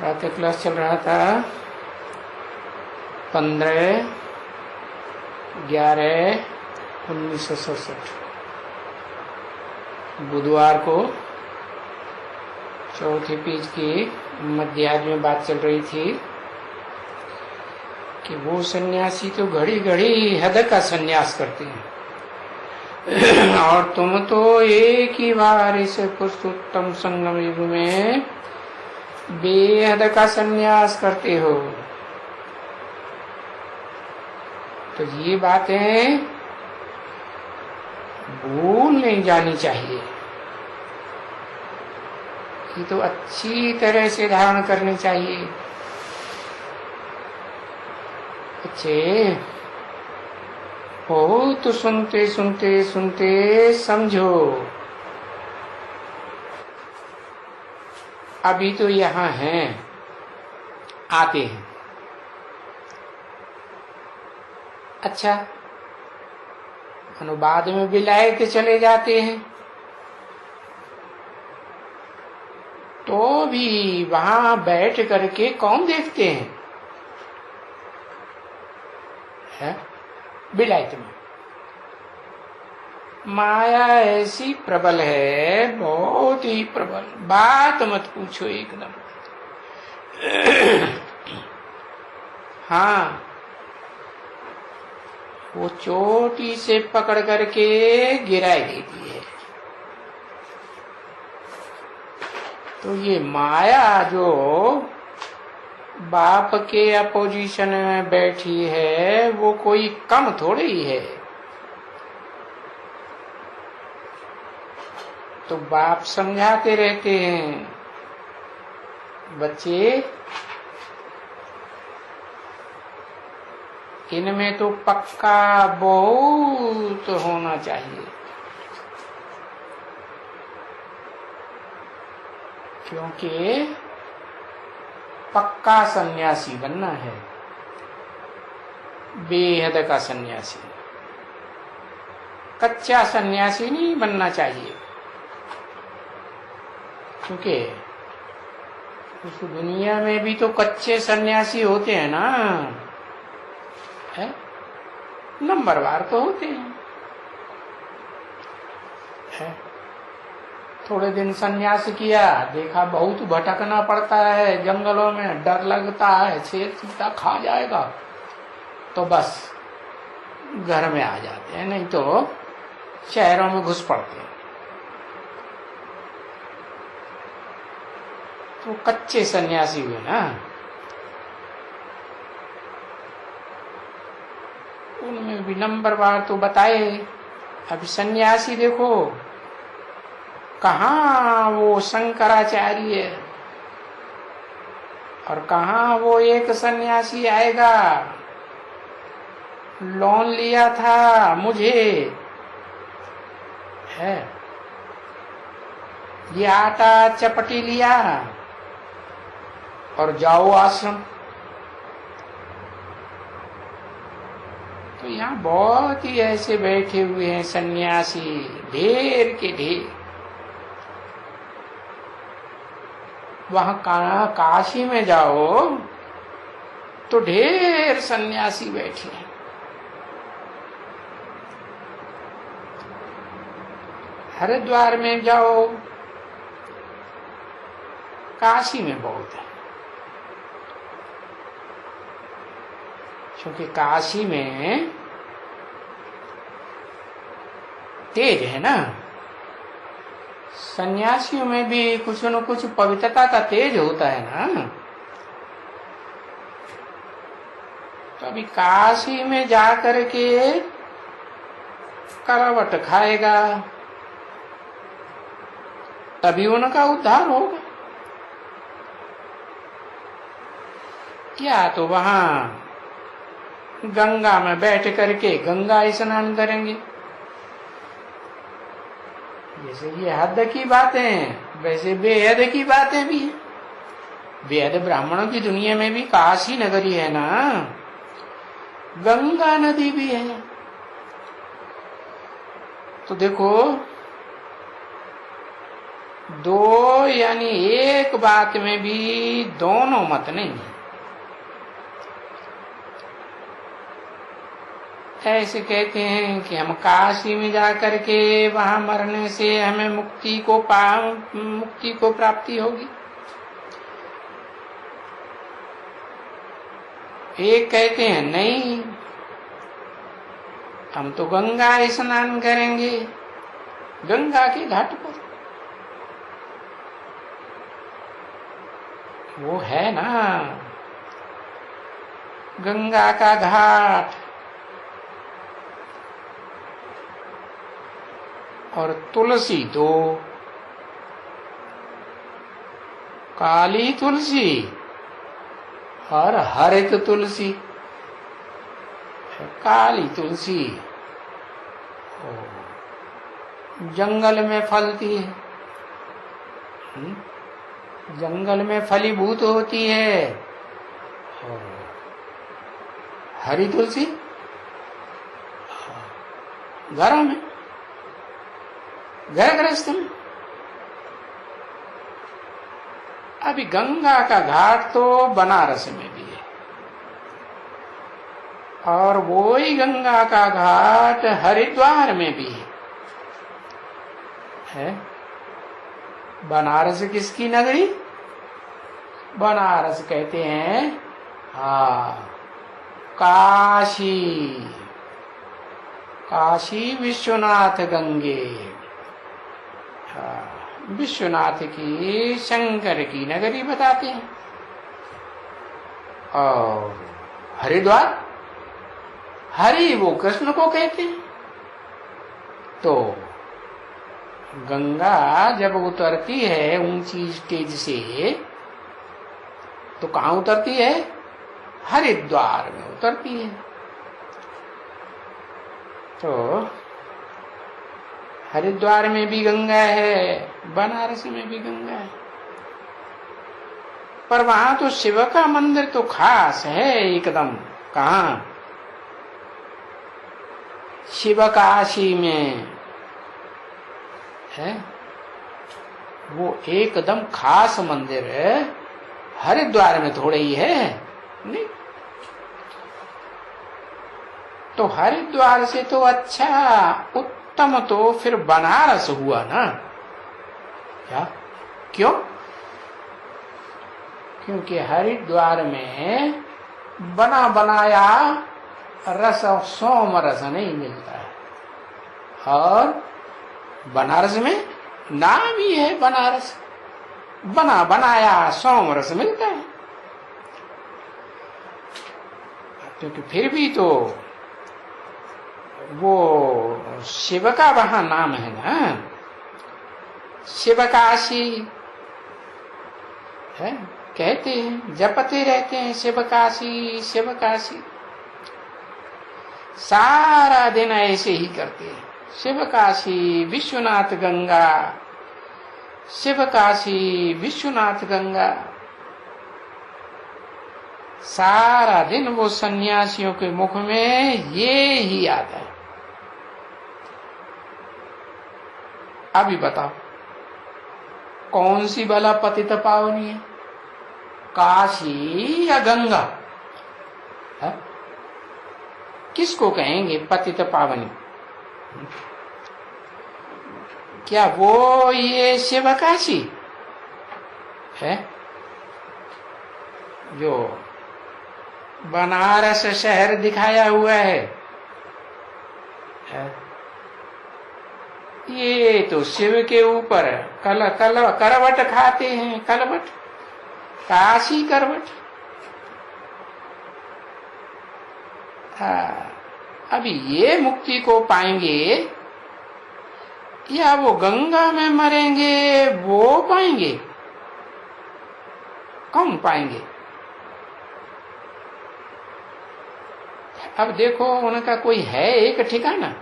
प्रातः क्लास चल रहा था 15/11/1967 बुधवार को चौथे पेज की मध्याह्न में बात चल रही थी कि वो सन्यासी तो घड़ी घड़ी हद का सन्यास करते हैं और तुम तो एक ही बार इस पुरुषोत्तम संगम युग में बेहद का सन्यास करते हो। तो ये बातें भूल नहीं जानी चाहिए, ये तो अच्छी तरह से धारण करनी चाहिए। अच्छे हो तो सुनते सुनते सुनते समझो। अभी तो यहाँ हैं, आते हैं। अच्छा, अनुवाद में विलाय के चले जाते हैं तो भी वहां बैठ करके कौन देखते हैं? है विलायत में माया ऐसी प्रबल है, बहुत ही प्रबल, बात मत पूछो एकदम। हाँ, वो चोटी से पकड़ करके गिरा देती है। तो ये माया जो बाप के अपोजिशन में बैठी है वो कोई कम थोड़ी ही है। तो बाप समझाते रहते हैं, बच्चे इनमें तो पक्का बहुत होना चाहिए, क्योंकि पक्का सन्यासी बनना है, बेहद का सन्यासी, कच्चा सन्यासी नहीं बनना चाहिए। क्योंकि उस दुनिया में भी तो कच्चे सन्यासी होते हैं ना, है नंबरवार तो होते हैं। है थोड़े दिन सन्यास किया, देखा बहुत भटकना पड़ता है, जंगलों में डर लगता है, शेर चीता खा जाएगा, तो बस घर में आ जाते हैं, नहीं तो शहरों में घुस पड़ते हैं। तो कच्चे सन्यासी हुए ना, उनमें भी नंबरवार तो बताए। अभी सन्यासी देखो, कहाँ वो शंकराचार्य और कहाँ वो एक सन्यासी आएगा, लोन लिया था मुझे, है ये आटा चपटी लिया और जाओ आश्रम। तो यहाँ बहुत ही ऐसे बैठे हुए हैं सन्यासी, ढेर के ढेर। वहां काशी में जाओ तो ढेर सन्यासी बैठे हैं। हरिद्वार में जाओ, काशी में बहुत है, क्योंकि काशी में तेज है ना। सन्यासियों में भी कुछ न कुछ पवित्रता का तेज होता है ना। तो अभी काशी में जाकर के करवट खाएगा तभी उनका उद्धार होगा, क्या तो वहां गंगा में बैठ करके गंगा स्नान करेंगे। जैसे ये हद की बातें, वैसे बेहद की बातें भी हैं। बेहद ब्राह्मणों की दुनिया में भी काशी नगरी है ना, गंगा नदी भी है। तो देखो दो यानी एक बात में भी दोनों मत नहीं है। ऐसे कहते हैं कि हम काशी में जाकर के वहां मरने से हमें मुक्ति को प्राप्ति होगी। एक कहते हैं नहीं, हम तो गंगा स्नान करेंगे गंगा के घाट पर। वो है ना गंगा का घाट, और तुलसी तो काली तुलसी और हरित तुलसी। काली तुलसी जंगल में फलती है, जंगल में फलीभूत होती है। हरी तुलसी घरों में, घर गृहस्थ में। अभी गंगा का घाट तो बनारस में भी है, और वो ही गंगा का घाट हरिद्वार में भी है। बनारस किसकी नगरी? बनारस कहते हैं काशी, काशी विश्वनाथ गंगे। विश्वनाथ की शंकर की नगरी बताते हैं। और हरिद्वार, हरि वो कृष्ण को कहते हैं। तो गंगा जब उतरती है ऊंची स्टेज से तो कहाँ उतरती है? हरिद्वार में उतरती है। तो हरिद्वार में भी गंगा है, बनारस में भी गंगा है, पर वहां तो शिव का मंदिर तो खास है एकदम। कहाँ? शिव काशी में है, वो एकदम खास मंदिर है। हरिद्वार में थोड़े ही है नहीं। तो हरिद्वार से तो अच्छा उत्तम तो फिर बनारस हुआ ना। क्या? क्यों? क्योंकि हरिद्वार में बना बनाया रस और सोम रस नहीं मिलता है, और बनारस में नाम ही है बनारस, बना बनाया सोम रस मिलता है। क्योंकि फिर भी तो वो शिव का वहां नाम है ना, शिव काशी है, कहते हैं, जपते रहते हैं शिव काशी शिव काशी। सारा दिन ऐसे ही करते हैं, शिव काशी विश्वनाथ गंगा, शिव काशी विश्वनाथ गंगा। सारा दिन वो सन्यासियों के मुख में ये ही आता है। अभी बताओ कौन सी भला पतित पावनी है, काशी या गंगा? है? किसको कहेंगे पतित पावनी? क्या वो ये शिव काशी है जो बनारस शहर दिखाया हुआ है? ये तो शिव के ऊपर करवट खाते हैं, करवट, काशी करवट। अभी ये मुक्ति को पाएंगे या वो गंगा में मरेंगे वो पाएंगे? कौन पाएंगे? अब देखो उनका कोई है एक ठिकाना?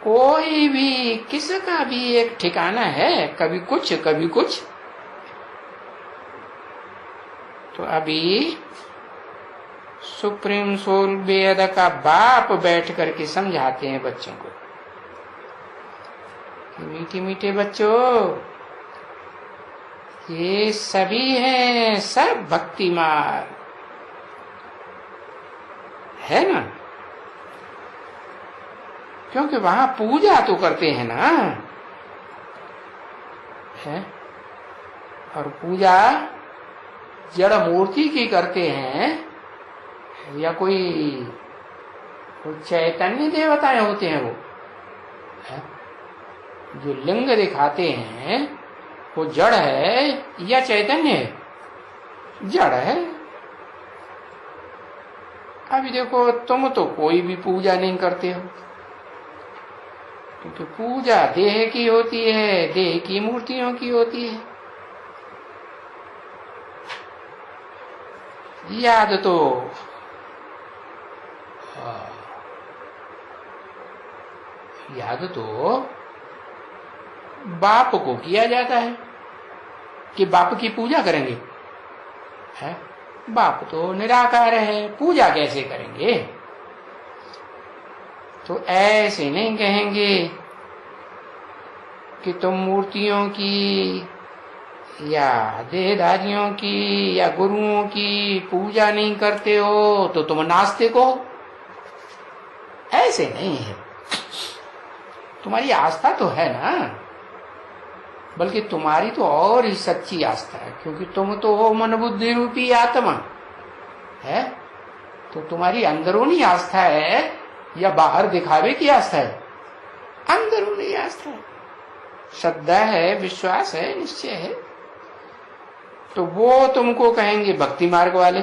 कोई भी किसका भी एक ठिकाना है? कभी कुछ कभी कुछ। तो अभी सुप्रीम सोल वेद का बाप बैठ करके समझाते हैं बच्चों को मीठे मीठे बच्चों, ये सभी हैं सब भक्ति मार्ग, है ना? क्योंकि वहां पूजा तो करते हैं ना, है? और पूजा जड़ मूर्ति की करते हैं या कोई चैतन्य देवताएं होते हैं वो, है? जो लिंग दिखाते हैं वो जड़ है या चैतन्य है? जड़ है। अभी देखो, तुम तो कोई भी पूजा नहीं करते हो, क्योंकि पूजा देह की होती है, देह की मूर्तियों की होती है। याद तो बाप को किया जाता है कि बाप की पूजा करेंगे, है? बाप तो निराकार है, पूजा कैसे करेंगे? तो ऐसे नहीं कहेंगे कि तुम मूर्तियों की या देहधारियों की या गुरुओं की पूजा नहीं करते हो तो तुम नास्तिक हो। ऐसे नहीं है। तुम्हारी आस्था तो है ना, बल्कि तुम्हारी तो और ही सच्ची आस्था है, क्योंकि तुम तो हो मन बुद्धि रूपी आत्मा, है? तो तुम्हारी अंदरूनी आस्था है या बाहर दिखावे की आस्था है? अंदरूनी आस्था है, श्रद्धा है, विश्वास है, निश्चय है। तो वो तुमको कहेंगे भक्ति मार्ग वाले,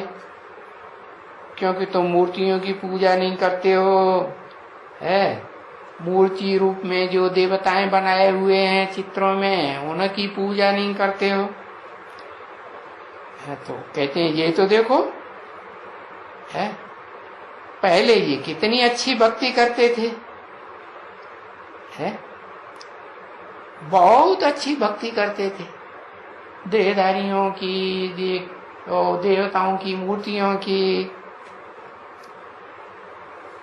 क्योंकि तुम मूर्तियों की पूजा नहीं करते हो, है? मूर्ति रूप में जो देवताएं बनाए हुए हैं चित्रों में, उनकी पूजा नहीं करते हो। तो कहते हैं ये तो देखो, है? पहले ये कितनी अच्छी भक्ति करते थे, है? बहुत अच्छी भक्ति करते थे, देहधारियों की, देवताओं की, मूर्तियों की।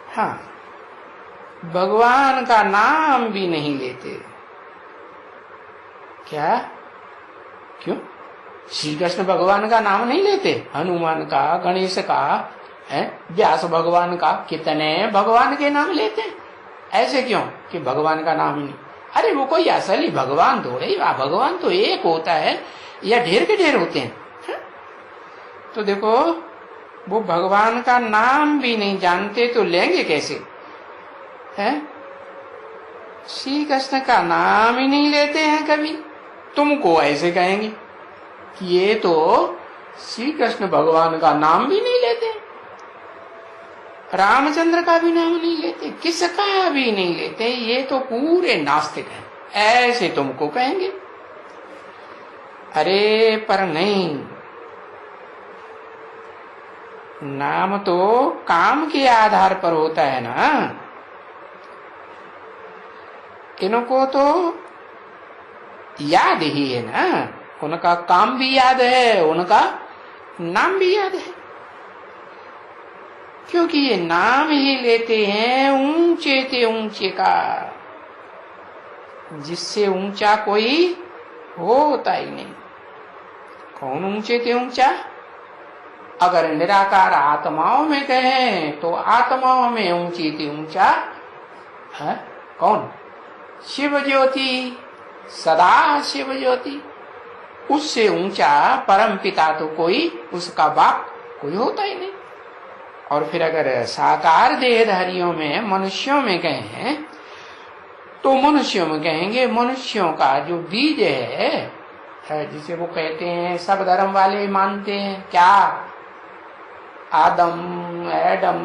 हाँ, भगवान का नाम भी नहीं लेते। क्या? क्यों? श्री कृष्ण भगवान का नाम नहीं लेते? हनुमान का, गणेश का, है? व्यास भगवान का, कितने भगवान के नाम लेते हैं। ऐसे क्यों कि भगवान का नाम ही नहीं? अरे वो कोई असली भगवान थोड़े ही, भगवान तो एक होता है या ढेर के ढेर होते हैं, है? तो देखो, वो भगवान का नाम भी नहीं जानते तो लेंगे कैसे, है? श्री कृष्ण का नाम ही नहीं लेते हैं कभी, तुमको ऐसे कहेंगे कि ये तो श्री कृष्ण भगवान का नाम भी नहीं लेते, रामचंद्र का भी नाम नहीं लेते, किसका भी नहीं लेते, ये तो पूरे नास्तिक हैं, ऐसे तुमको कहेंगे। अरे पर नहीं, नाम तो काम के आधार पर होता है ना। इनको तो याद ही है ना, उनका काम भी याद है, उनका नाम भी याद है, क्योंकि ये नाम ही लेते हैं ऊंचे से ऊंचे का, जिससे ऊंचा कोई होता ही नहीं। कौन ऊंचे से ऊंचा? अगर निराकार आत्माओं में कहें तो आत्माओं में ऊंची से ऊंचा है कौन? शिव ज्योति, सदा शिव ज्योति। उससे ऊंचा परम पिता तो कोई, उसका बाप कोई होता ही नहीं। और फिर अगर साकार देहधारियों में, मनुष्यों में कहें तो मनुष्यों में कहेंगे मनुष्यों का जो बीज है, जिसे वो कहते हैं, सब धर्म वाले मानते हैं क्या? आदम, एडम,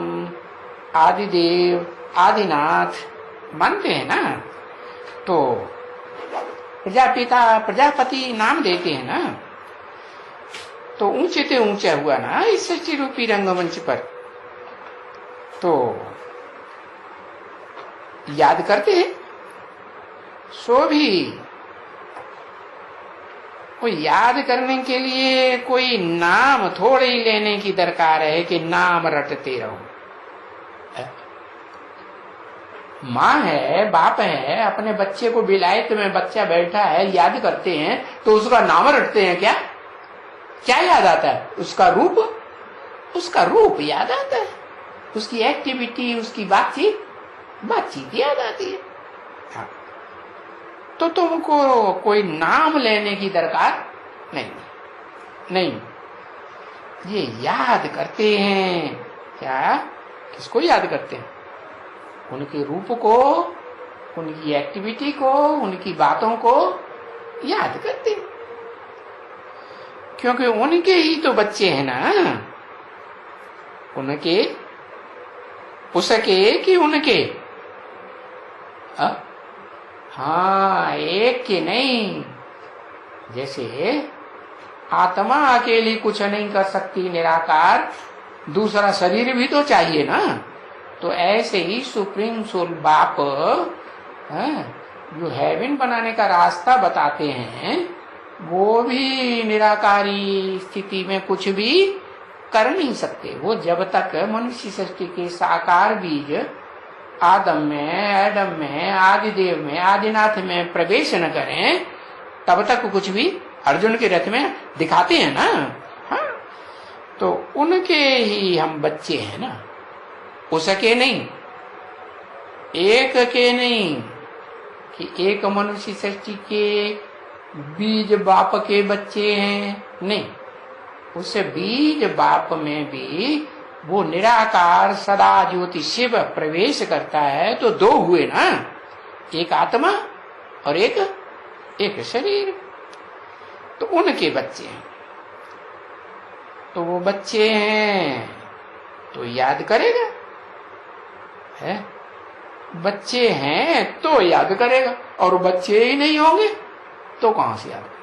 आदिदेव, आदिनाथ मानते हैं ना। तो प्रजापिता, प्रजापति नाम देते हैं ना। तो ऊंचे से ऊंचा हुआ ना इस सृष्टि रूपी रंगमंच पर। तो याद करते हैं, सो भी कोई याद करने के लिए कोई नाम थोड़े ही लेने की दरकार है कि नाम रटते रहो। माँ है, बाप है, अपने बच्चे को विलायत में बच्चा बैठा है याद करते हैं तो उसका नाम रटते हैं क्या? क्या याद आता है? उसका रूप याद आता है, उसकी एक्टिविटी, उसकी बातचीत याद आती है। हाँ। तो तुमको कोई नाम लेने की दरकार नहीं। ये याद करते हैं क्या? किसको याद करते हैं? उनके रूप को, उनकी एक्टिविटी को, उनकी बातों को याद करते हैं, क्योंकि उनके ही तो बच्चे हैं ना। उनके, उसके कि उनके? हाँ, एक के नहीं। जैसे आत्मा अकेली कुछ नहीं कर सकती, निराकार, दूसरा शरीर भी तो चाहिए ना। तो ऐसे ही सुप्रीम सोल बाप जो हेवन बनाने का रास्ता बताते हैं, वो भी निराकारी स्थिति में कुछ भी कर नहीं सकते। वो जब तक मनुष्य सृष्टि के साकार बीज आदम में, एडम में, आदिदेव में, आदिनाथ में प्रवेश न करें, तब तक कुछ भी अर्जुन के रथ में दिखाते हैं ना। हाँ, तो उनके ही हम बच्चे हैं ना, उसके नहीं, एक के नहीं कि एक मनुष्य सृष्टि के बीज बाप के बच्चे हैं, नहीं। उस बीज बाप में भी वो निराकार सदा ज्योति शिव प्रवेश करता है, तो दो हुए ना, एक आत्मा और एक शरीर। तो उनके बच्चे हैं, तो वो बच्चे हैं तो याद करेगा, है? बच्चे हैं तो याद करेगा, और बच्चे ही नहीं होंगे तो कहां से याद करेगा?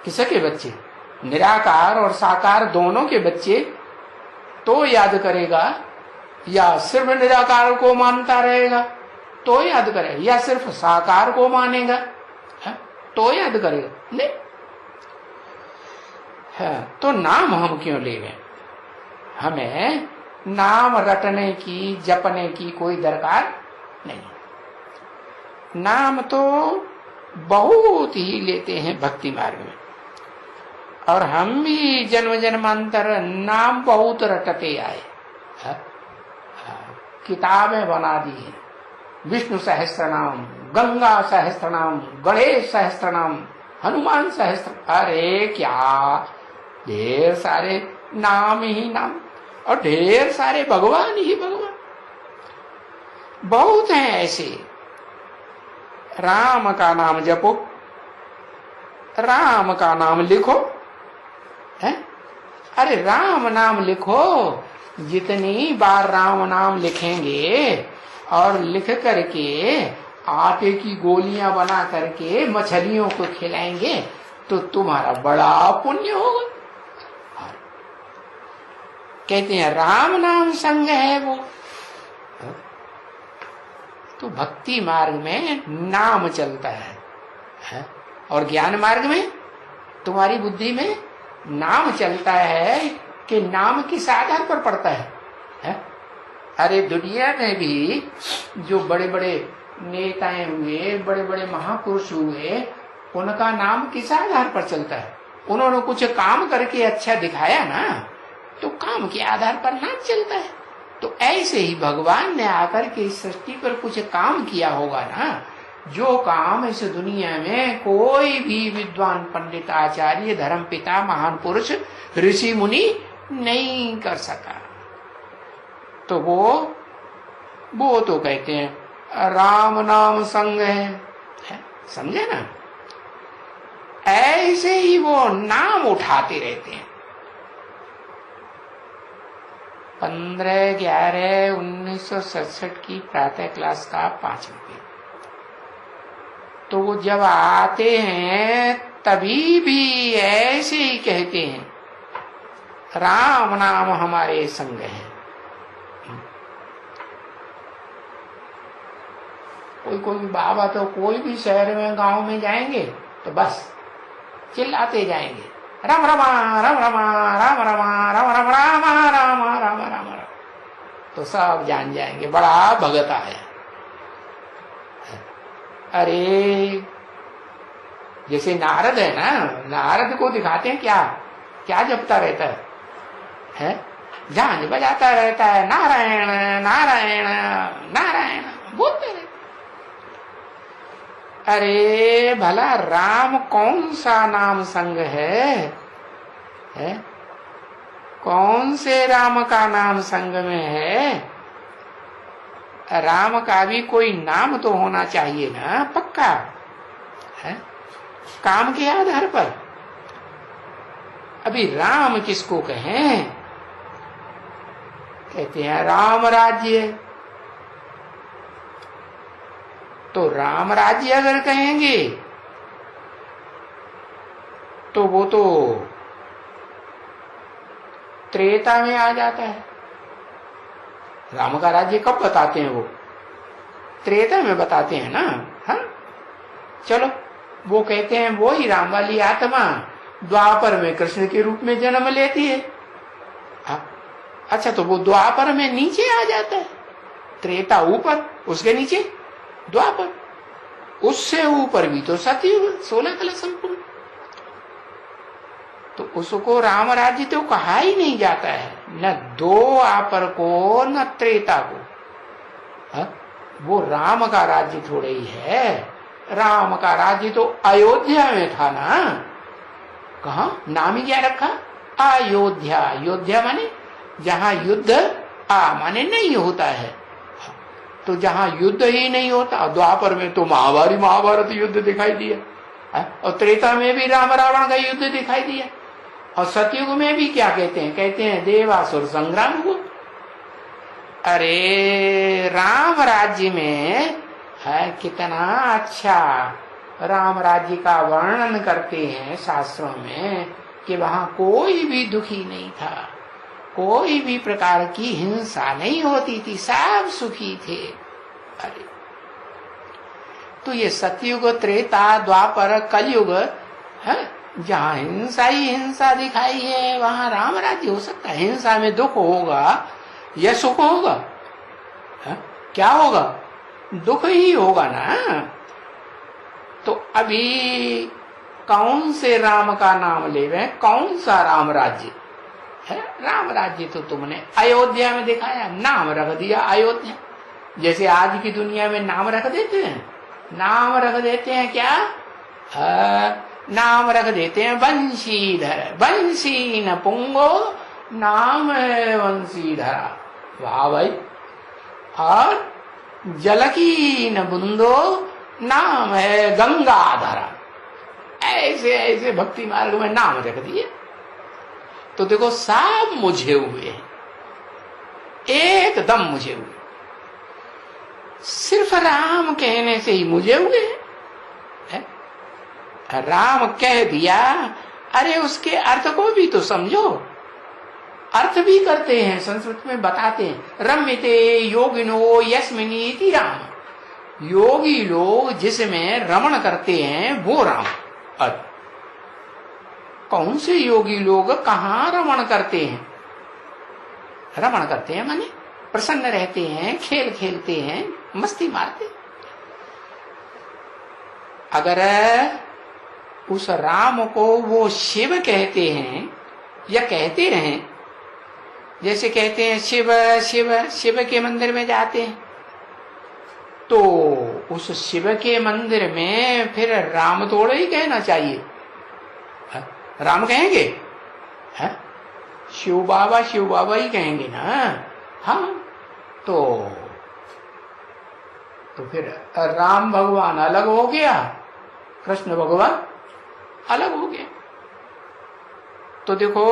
किसके बच्चे? निराकार और साकार दोनों के बच्चे तो याद करेगा, या सिर्फ निराकार को मानता रहेगा तो याद करेगा, या सिर्फ साकार को मानेगा तो याद करेगा? नहीं है। तो नाम हम क्यों ले गए? हमें नाम रटने की, जपने की कोई दरकार नहीं। नाम तो बहुत ही लेते हैं भक्ति मार्ग में, और हम भी जन्म जन्मांतर नाम बहुत रटते आए। किताबें बना दी है, विष्णु सहस्त्रनाम, गंगा सहस्त्रनाम, गणेश सहस्त्रनाम, हनुमान सहस्त्र, अरे क्या ढेर सारे नाम ही नाम, और ढेर सारे भगवान ही भगवान। बहुत हैं ऐसे। राम का नाम जपो, राम का नाम लिखो, है? अरे राम नाम लिखो, जितनी बार राम नाम लिखेंगे और लिख करके आटे की गोलियां बना करके मछलियों को खिलाएंगे तो तुम्हारा बड़ा पुण्य होगा। कहते हैं राम नाम संग है वो। तो भक्ति मार्ग में नाम चलता है, और ज्ञान मार्ग में तुम्हारी बुद्धि में नाम चलता है कि नाम किस आधार पर पड़ता है? अरे दुनिया में भी जो बड़े बड़े नेताएं हुए, बड़े बड़े महापुरुष हुए, उनका नाम किस आधार पर चलता है? उन्होंने कुछ काम करके अच्छा दिखाया ना, तो काम के आधार पर नाम चलता है। तो ऐसे ही भगवान ने आकर के इस सृष्टि पर कुछ काम किया होगा ना, जो काम इस दुनिया में कोई भी विद्वान, पंडित, आचार्य, धर्म पिता, महान पुरुष, ऋषि मुनि नहीं कर सका। तो वो तो कहते हैं राम नाम संग है, समझे ना? ऐसे ही वो नाम उठाते रहते हैं। 15/11/1967 की प्रातः क्लास का 5 रुपये। तो वो जब आते हैं तभी भी ऐसे ही कहते हैं राम नाम हमारे संग है। कोई बाबा तो कोई भी शहर में, गांव में जाएंगे तो बस चिल्लाते जाएंगे राम रामा राम रामा राम रामा राम राम राम राम राम राम राम। तो सब जान जाएंगे बड़ा भगत आया, अरे जैसे नारद है ना, नारद को दिखाते हैं क्या क्या जपता रहता है? झांझ बजाता रहता है, नारायण नारायण नारायण बोलते रहते। अरे भला राम कौन सा नाम संग है? कौन से राम का नाम संग में है? राम का भी कोई नाम तो होना चाहिए ना, पक्का है? काम के आधार पर। अभी राम किसको कहें? कहते हैं राम राज्य। तो राम राज्य अगर कहेंगे तो वो तो त्रेता में आ जाता है। राम का राज्य कब बताते हैं? वो त्रेता में बताते हैं ना। हाँ चलो, वो कहते हैं वो ही राम वाली आत्मा द्वापर में कृष्ण के रूप में जन्म लेती है। हाँ अच्छा, तो वो द्वापर में नीचे आ जाता है, त्रेता ऊपर, उसके नीचे द्वापर, उससे ऊपर भी तो सतयुग 16 कला संपूर्ण। तो उसको राम राज्य तो कहा ही नहीं जाता है, न द्वापर को न त्रेता को। हा? वो राम का राज्य थोड़े ही है। राम का राज्य तो अयोध्या में था ना। कहा नाम ही क्या रखा? अयोध्या। अयोध्या माने जहां युद्ध माने नहीं होता है। तो जहां युद्ध ही नहीं होता, द्वापर में तो महाभारत युद्ध दिखाई दिया, और त्रेता में भी राम रावण का युद्ध दिखाई दिया, और सतयुग में भी क्या कहते हैं? कहते हैं देवासुर संग्राम हुआ। अरे राम राज्य में है कितना अच्छा, राम राज्य का वर्णन करते हैं शास्त्रों में कि वहां कोई भी दुखी नहीं था, कोई भी प्रकार की हिंसा नहीं होती थी, सब सुखी थे। अरे तो ये सतयुग, त्रेता, द्वापर, कलयुग है, जहां हिंसा ही हिंसा दिखाई है वहां राम राज्य हो सकता है? हिंसा में दुख होगा या सुख होगा? क्या होगा? दुख ही होगा ना। तो अभी कौन से राम का नाम लेवे? कौन सा राम राज्य है? राम राज्य तो तुमने अयोध्या में दिखाया, नाम रख दिया अयोध्या। जैसे आज की दुनिया में नाम रख देते हैं, नाम रख देते हैं क्या? नाम रख देते हैं वंशीधर, वंशी न पुंगो नाम है वंशीधरा। वाह भाई। और जल की न बुंदो नाम है गंगाधरा। ऐसे ऐसे भक्ति मार्ग में नाम रख दिए। तो देखो सब मुझे हुए हैं, एकदम मुझे हुए। सिर्फ राम कहने से ही मुझे हुए हैं। राम कह दिया, अरे उसके अर्थ को भी तो समझो। अर्थ भी करते हैं, संस्कृत में बताते हैं, रम्यते योगिनो यस्मिनीति राम। योगी लोग जिसमें रमण करते हैं वो राम। कौन से योगी लोग कहाँ रमण करते हैं? रमण करते हैं माने प्रसन्न रहते हैं, खेल खेलते हैं, मस्ती मारते। अगर उस राम को वो शिव कहते हैं या कहते रहें, जैसे कहते हैं शिव शिव, शिव के मंदिर में जाते हैं, तो उस शिव के मंदिर में फिर राम थोड़ा ही कहना चाहिए। राम कहेंगे? शिव बाबा ही कहेंगे ना। हाँ तो फिर राम भगवान अलग हो गया, कृष्ण भगवान अलग हो गया। तो देखो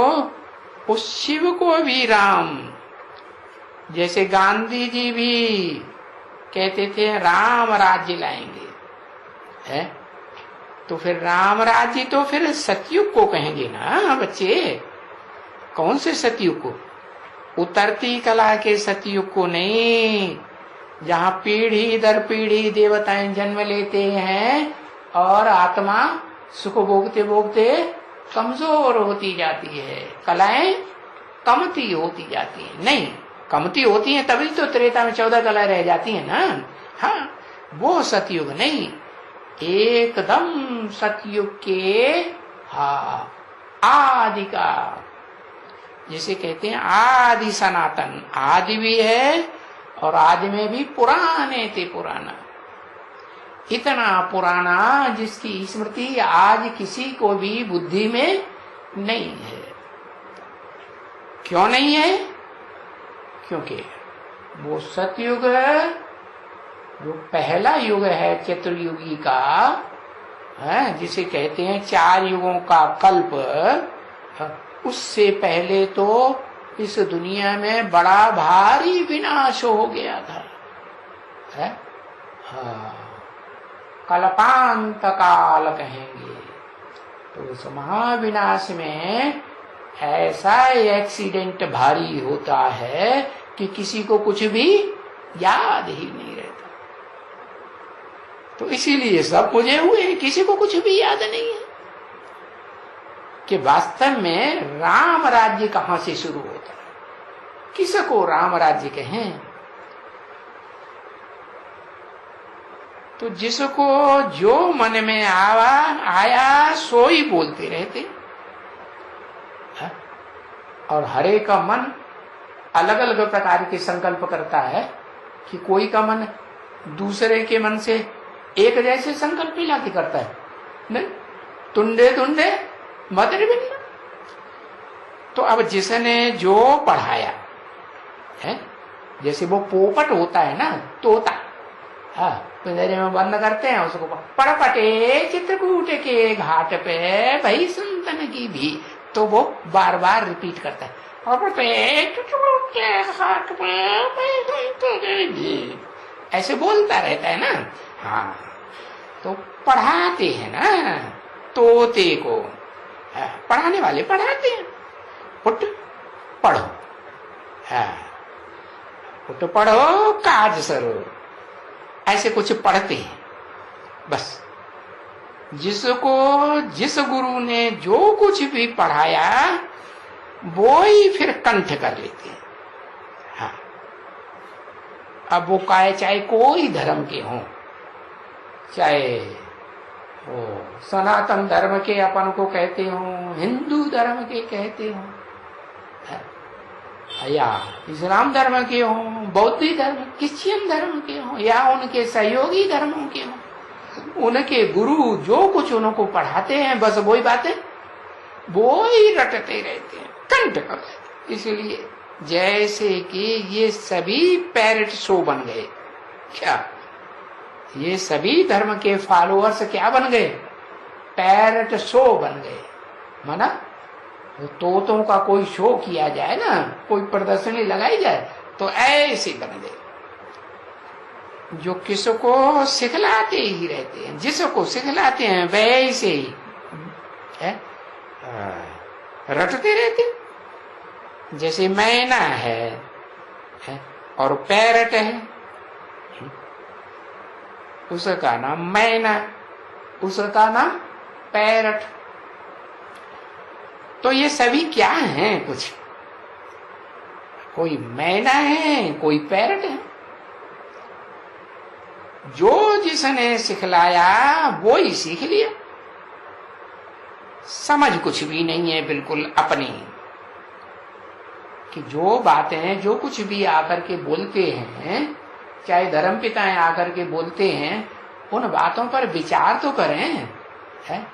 उस शिव को भी राम, जैसे गांधी जी भी कहते थे राम राज्य लाएंगे, है? तो फिर राम राज्य तो फिर सतयुग को कहेंगे ना बच्चे। कौन से सतयुग को? उतरती कला के सतयुग को नहीं, जहां पीढ़ी दर पीढ़ी देवताएं जन्म लेते हैं और आत्मा सुख भोगते भोगते कमजोर होती जाती है, कलाएं कमती होती जाती है। नहीं, कमती होती हैं तभी तो त्रेता में 14 कलाएं रह जाती हैं ना। हाँ वो सतयुग नहीं, एकदम सतयुग के आदि का, जिसे कहते हैं आदि सनातन। आदि भी है और आदि में भी पुराने थे पुराना, इतना पुराना जिसकी स्मृति आज किसी को भी बुद्धि में नहीं है। क्यों नहीं है? क्योंकि वो सतयुग जो पहला युग है चतुर्युगी का है, जिसे कहते हैं 4 युगों का कल्प, उससे पहले तो इस दुनिया में बड़ा भारी विनाश हो गया था, है? कल्पांत काल कहेंगे। तो उस महाविनाश में ऐसा एक्सीडेंट भारी होता है कि किसी को कुछ भी याद ही नहीं रहता। तो इसीलिए सब बुझे हुए हैं, किसी को कुछ भी याद नहीं है कि वास्तव में राम राज्य कहां से शुरू होता है, किसको राम राज्य कहें। तो जिसको जो मन में आया सो ही बोलते रहते, और हरे का मन अलग अलग प्रकार के संकल्प करता है कि कोई का मन दूसरे के मन से एक जैसे संकल्प मिला के करता है, नहीं तुंडे तुंडे मदर बिंद। तो अब जिसने जो पढ़ाया है, जैसे वो पोपट होता है ना, तोता, हाँ पिंजरे में बंद करते हैं उसको, पड़पटे चित्रकूट के घाट पे भई संतन की भी, तो वो बार बार रिपीट करता है, ऐसे बोलता रहता है ना। हाँ तो पढ़ाते हैं ना तोते को, पढ़ाने वाले पढ़ाते हैं, उठ पढ़ो, उठ पढ़ो काज सरो, ऐसे कुछ पढ़ते हैं। बस जिसको जिस गुरु ने जो कुछ भी पढ़ाया वो ही फिर कंठ कर लेते हैं। हाँ अब वो चाहे कोई धर्म के हों, चाहे वो सनातन धर्म के अपन को कहते हों, हिंदू धर्म के कहते हों, या इस्लाम धर्म के हों, बौद्ध धर्म, क्रिश्चियन धर्म के हों, या उनके सहयोगी धर्मों के हों, उनके गुरु जो कुछ उनको पढ़ाते हैं बस वही बातें वो ही रटते रहते हैं, कंठ कर रहते। इसलिए जैसे कि ये सभी पैरट शो बन गए, क्या ये सभी धर्म के फॉलोअर्स क्या बन गए? पैरट शो बन गए। माना तोतों का कोई शो किया जाए ना, कोई प्रदर्शनी लगाई जाए, तो ऐसे बन गए जो किसको सिखलाते ही रहते हैं, जिसको सिखलाते हैं वैसे ही रटते रहते। जैसे मैना है और पैरट है, उसका नाम मैना, उसका नाम पैरट। तो ये सभी क्या हैं? कुछ कोई मैना है, कोई पैरट है। जो जिसने सिखलाया वो ही सीख लिया, समझ कुछ भी नहीं है बिल्कुल अपनी, कि जो बातें जो कुछ भी आकर के बोलते हैं, चाहे धर्म पिताएं आकर के बोलते हैं, उन बातों पर विचार तो करें, है?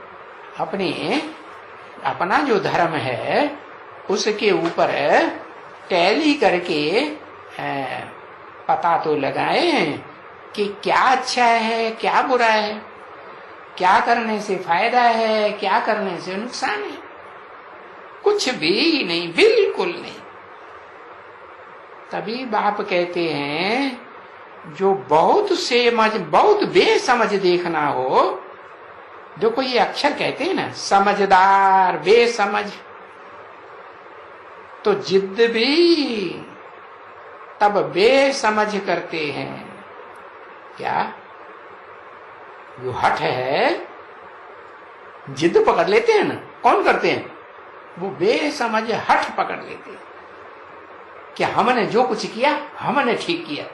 अपना जो धर्म है उसके ऊपर टैली करके पता तो लगाएं कि क्या अच्छा है, क्या बुरा है, क्या करने से फायदा है, क्या करने से नुकसान है। कुछ भी नहीं, बिल्कुल नहीं। तभी बाप कहते हैं जो बहुत बेसमझ देखना हो, देखो ये अक्षर कहते हैं ना, समझदार बेसमझ, तो जिद भी तब बेसमझ करते हैं। क्या जो हठ है, जिद पकड़ लेते हैं ना, कौन करते हैं? वो बेसमझ हठ पकड़ लेते हैं कि हमने जो कुछ किया हमने ठीक किया।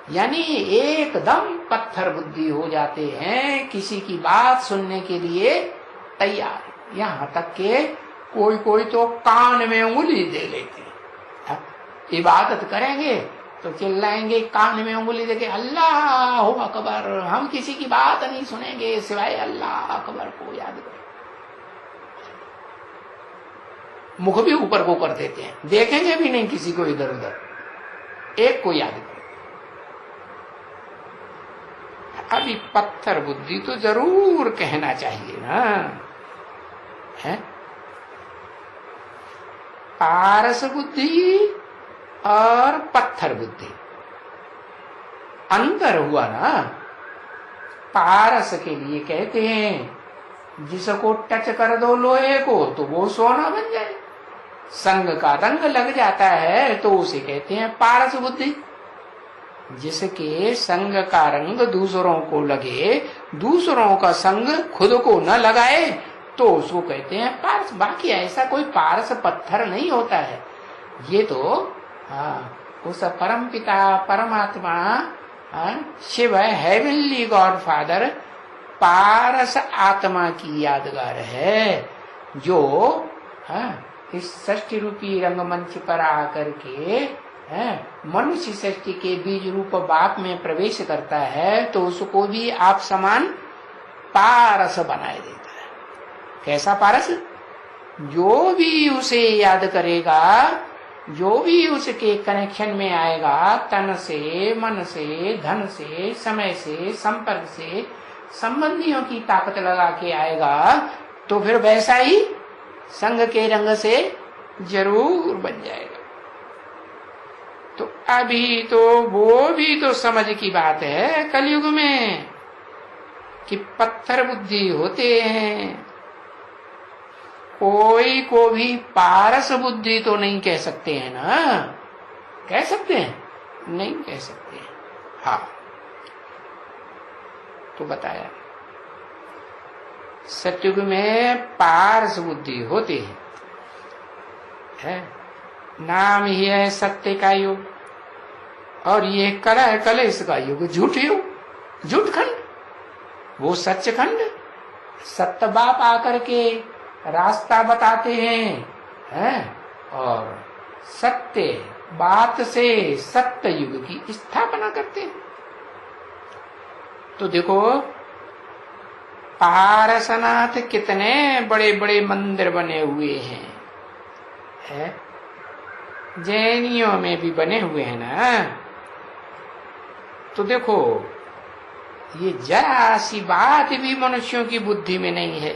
यानी एकदम पत्थर बुद्धि हो जाते हैं, किसी की बात सुनने के लिए तैयार। यहाँ तक के कोई कोई तो कान में उंगली दे लेते हैं। इबादत करेंगे तो चिल्लाएंगे, कान में उंगली देके अल्लाह अकबर, हम किसी की बात नहीं सुनेंगे सिवाय अल्लाह अकबर को याद करें। मुख भी ऊपर को कर देते हैं, देखेंगे भी नहीं किसी को इधर उधर, एक को याद करें। अभी पत्थर बुद्धि तो जरूर कहना चाहिए ना, है? पारस बुद्धि और पत्थर बुद्धि अंतर हुआ ना। पारस के लिए कहते हैं जिसको टच कर दो लोहे को तो वो सोना बन जाए, संग का रंग लग जाता है तो उसे कहते हैं पारस बुद्धि। जिसके संग का रंग दूसरों को लगे, दूसरों का संग खुद को न लगाए, तो उसको कहते हैं पारस। बाकी ऐसा कोई पारस पत्थर नहीं होता है। ये तो उस परम पिता परमात्मा शिव हेवनली गॉड फादर पारस आत्मा की यादगार है, जो इस सृष्टि रूपी रंगमंच पर आकर के मनुष्य सृष्टि के बीज रूप बाप में प्रवेश करता है, तो उसको भी आप समान पारस बनाए देता है। कैसा पारस? जो भी उसे याद करेगा, जो भी उसके कनेक्शन में आएगा, तन से, मन से, धन से, समय से, संपर्क से, संबंधियों की ताकत लगा के आएगा, तो फिर वैसा ही संग के रंग से जरूर बन जाएगा। तो अभी तो वो भी तो समझ की बात है कलयुग में कि पत्थर बुद्धि होते हैं। कोई को भी पारस बुद्धि तो नहीं कह सकते हैं ना। कह सकते हैं? नहीं कह सकते हैं। हाँ, तो बताया सत्युग में पारस बुद्धि होती है। नाम ही है सत्य का युग, और ये कला है कलेश का युग, झूठ युग, झूठ खंड। वो सच खंड, सत्य बाप आकर के रास्ता बताते हैं, और सत्य बात से सत्य युग की स्थापना करते हैं। तो देखो पारसनाथ कितने बड़े बड़े मंदिर बने हुए हैं, है? जैनियों में भी बने हुए हैं ना। तो देखो ये जरा सी बात भी मनुष्यों की बुद्धि में नहीं है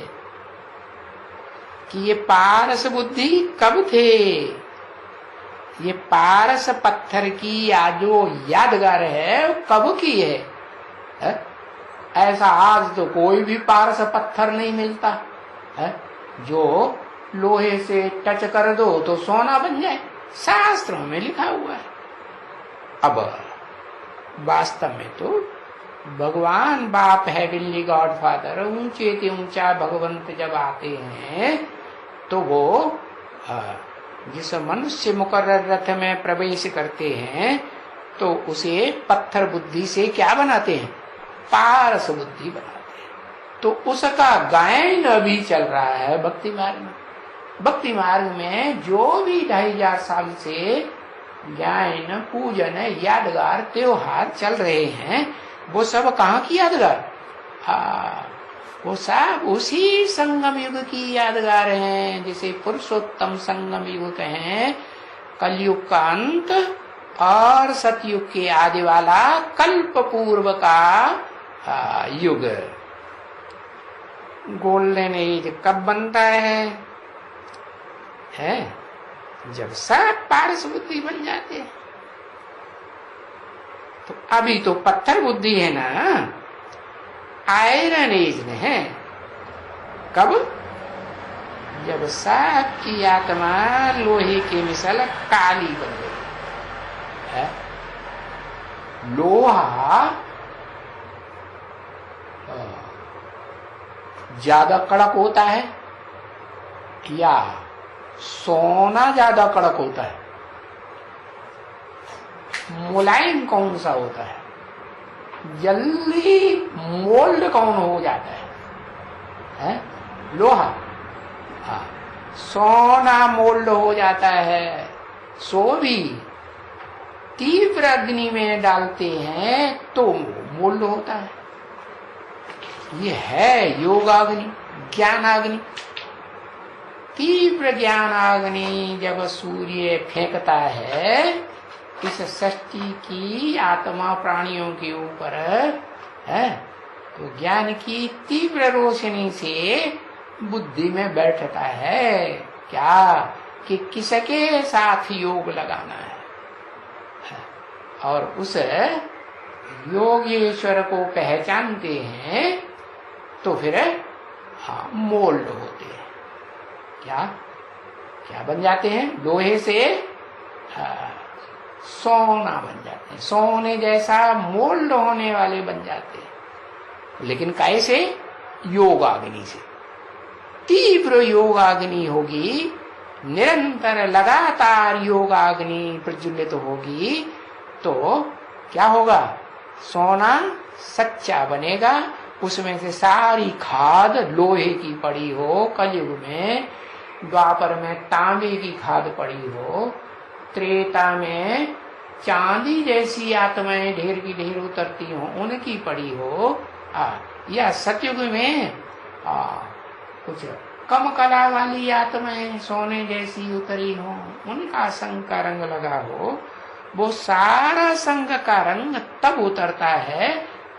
कि ये पारस बुद्धि कब थे। ये पारस पत्थर की जो यादगार है वो कब की है? ऐसा आज तो कोई भी पारस पत्थर नहीं मिलता है जो लोहे से टच कर दो तो सोना बन जाए। शास्त्रों में लिखा हुआ है। अब वास्तव में तो भगवान बाप है, हेवनली गॉड फादर, ऊंचे से ऊंचा भगवंत जब आते हैं तो वो जिस मनुष्य मुकर्रर रथ में प्रवेश करते हैं तो उसे पत्थर बुद्धि से क्या बनाते हैं? पारस बुद्धि बनाते हैं। तो उसका गायन अभी चल रहा है भक्ति मार्ग में। भक्ति मार्ग में जो भी 2500 साल से गायन, पूजन, यादगार, त्योहार चल रहे हैं, वो सब कहाँ की यादगार? वो सब उसी संगम युग की यादगार हैं, जिसे पुरुषोत्तम संगम युग कहें। कलयुग का अंत और सतयुग के आदि वाला कल्प पूर्व का युग। गोल्डन एज कब बनता है? जब सब पारस बुद्धि बन जाते हैं। तो अभी तो पत्थर बुद्धि है ना, आयरन एज में है। कब? जब सब की आत्मा लोहे के मिसल काली बन गई है। लोहा ज्यादा कड़क होता है या सोना ज्यादा कड़क होता है? मुलायम कौन सा होता है? जल्दी मोल्ड कौन हो जाता है? लोहा। हाँ, सोना मोल्ड हो जाता है, सो भी तीव्र अग्नि में डालते हैं तो मोल्ड होता है। ये है योगाग्नि, ज्ञानाग्नि। तीव्र ज्ञानाग्नि जब सूर्य फेंकता है इस सृष्टि की आत्मा प्राणियों के ऊपर है, तो ज्ञान की तीव्र रोशनी से बुद्धि में बैठता है क्या कि किसके साथ योग लगाना है, और उस योगेश्वर को पहचानते हैं तो फिर हाँ मोल्ड होते हैं। क्या क्या बन जाते हैं? लोहे से सोना बन जाते हैं, सोने जैसा मोल्ड होने वाले बन जाते हैं। लेकिन कैसे? योगाग्नि से। तीव्र योगाग्नि होगी, निरंतर लगातार योगाग्नि प्रज्वलित होगी तो क्या होगा? सोना सच्चा बनेगा, उसमें से सारी खाद लोहे की पड़ी हो, कलयुग में द्वापर में तांबे की खाद पड़ी हो, त्रेता में चांदी जैसी आत्माएं ढेर की ढेर उतरती हो उनकी पड़ी हो, या सतयुग में कुछ कम कला वाली आत्माएं सोने जैसी उतरी हो उनका संग का रंग लगा हो, वो सारा संग का रंग तब उतरता है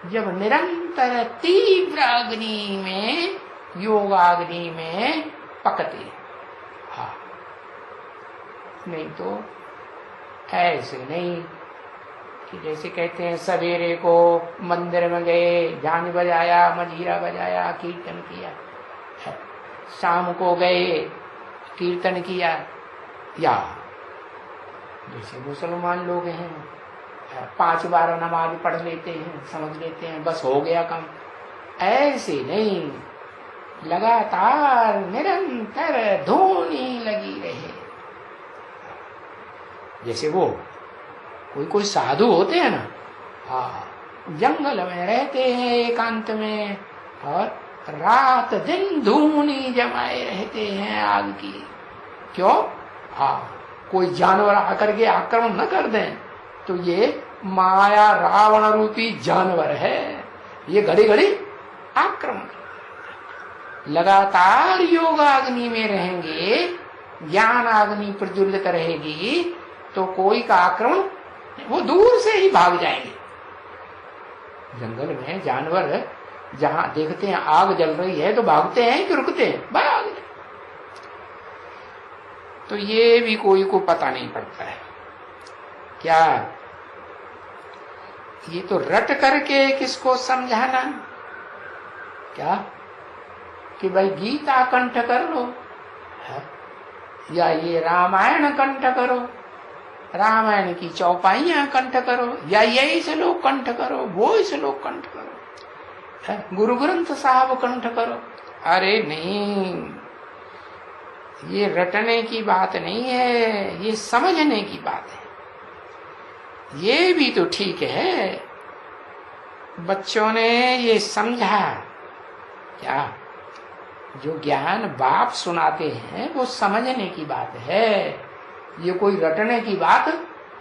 जब निरंतर तीव्र अग्नि में, योगाग्नि में पकते। हाँ, नहीं तो ऐसे नहीं कि जैसे कहते हैं सवेरे को मंदिर में गए, झांझ बजाया, मजीरा बजाया, कीर्तन किया, शाम को गए कीर्तन किया, या जैसे मुसलमान लोग हैं 5 बार नमाज पढ़ लेते हैं, समझ लेते हैं बस हो गया काम। ऐसे नहीं, लगातार निरंतर धूनी लगी रहे। जैसे वो कोई साधु होते हैं ना, जंगल में रहते हैं एकांत में और रात दिन धूनी जमाए रहते हैं आग की। क्यों? कोई जानवर आकर के आक्रमण न कर दें तो ये माया रावण रूपी जानवर है, ये घड़ी घड़ी आक्रमण। लगातार योगाग्नि में रहेंगे, ज्ञान अग्नि प्रज्वलित रहेगी तो कोई का आक्रमण, वो दूर से ही भाग जाएंगे। जंगल में जानवर जहां देखते हैं आग जल रही है तो भागते हैं कि रुकते हैं? भाग। तो ये भी कोई को पता नहीं पड़ता है क्या? ये तो रट करके किसको समझाना क्या कि भाई गीता कंठ कर लो, या ये रामायण कंठ करो, रामायण की चौपाइयां कंठ करो, या यही श्लोक कंठ करो, वो श्लोक कंठ करो, गुरु ग्रंथ साहब कंठ करो। अरे नहीं, ये रटने की बात नहीं है, ये समझने की बात है। ये भी तो ठीक है, बच्चों ने ये समझा क्या? जो ज्ञान बाप सुनाते हैं वो समझने की बात है, ये कोई रटने की बात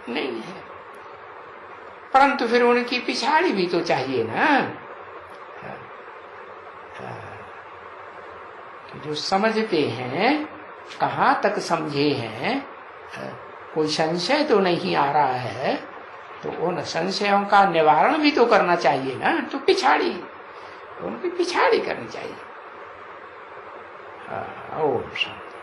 नहीं है। परंतु फिर उनकी पिछाड़ी भी तो चाहिए ना, जो समझते हैं कहाँ तक समझे हैं, कोई संशय तो नहीं आ रहा है तो उन संशयों का निवारण भी तो करना चाहिए ना, तो पिछाड़ी, उनकी पिछाड़ी करनी चाहिए। ओम शांति।